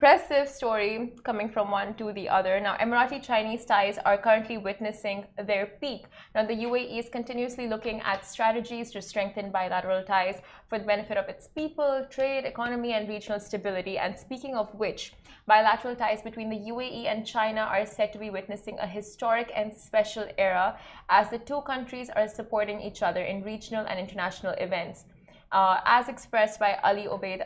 Impressive story coming from one to the other. Now, Emirati-Chinese ties are currently witnessing their peak. Now, the UAE is continuously looking at strategies to strengthen bilateral ties for the benefit of its people, trade, economy, and regional stability. And speaking of which, bilateral ties between the UAE and China are said to be witnessing a historic and special era as the two countries are supporting each other in regional and international events. As expressed by Ali Obaid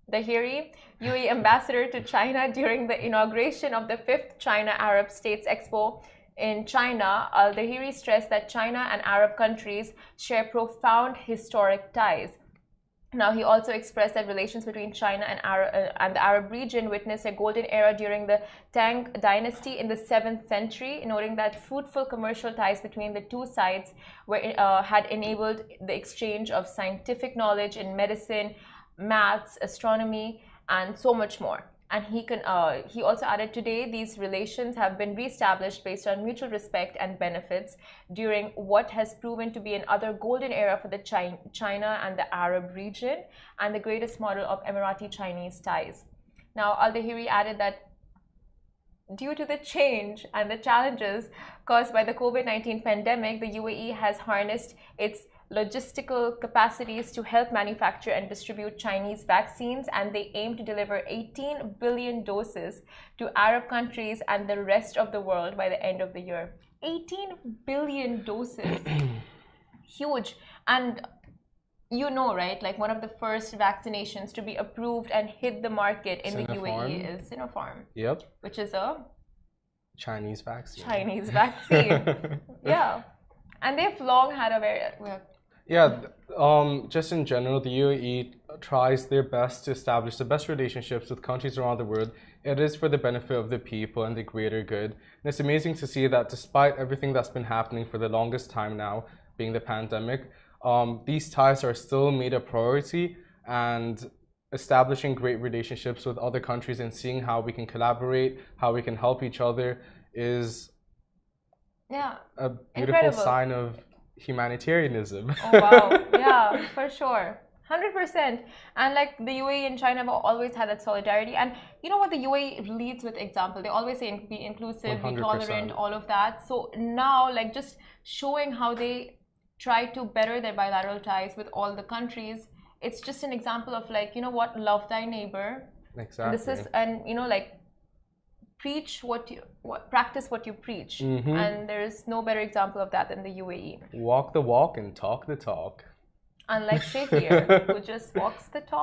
Dahiri, UAE ambassador to China during the inauguration of the 5th China Arab States Expo in China, Al-Dahiri stressed that China and Arab countries share profound historic ties. Now, he also expressed that relations between China and the Arab region witnessed a golden era during the Tang dynasty in the 7th century, noting that fruitful commercial ties between the two sides had enabled the exchange of scientific knowledge in medicine, maths, astronomy, and so much more. And he also added, today these relations have been reestablished based on mutual respect and benefits during what has proven to be another golden era for the China and the Arab region and the greatest model of Emirati-Chinese ties. Now, Al-Dahiri added that due to the change and the challenges caused by the COVID-19 pandemic, the UAE has harnessed its logistical capacities to help manufacture and distribute Chinese vaccines, and they aim to deliver 18 billion doses to Arab countries and the rest of the world by the end of the year. 18 billion doses. Huge. And you know, right, like one of the first vaccinations to be approved and hit the market in the UAE is Sinopharm. Yep. Which is a Chinese vaccine. Chinese vaccine. Yeah. And they've long had a very just in general, the UAE tries their best to establish the best relationships with countries around the world. It is for the benefit of the people and the greater good. And it's amazing to see that despite everything that's been happening for the longest time now, being the pandemic, these ties are still made a priority, and establishing great relationships with other countries and seeing how we can collaborate, how we can help each other is a beautiful sign of humanitarianism. Oh wow, yeah, for sure, 100%. And like the UAE and China have always had that solidarity, and you know what, the UAE leads with example. They always say be inclusive, 100%. Be tolerant, all of that. So now, like, just showing how they try to better their bilateral ties with all the countries, it's just an example of, like, you know what, love thy neighbor. Exactly. This is, and you know, like, practice what you preach. And there's no better example of that than the UAE. Walk the walk and talk the talk. Unlike Sheikh here, who just walks the talk.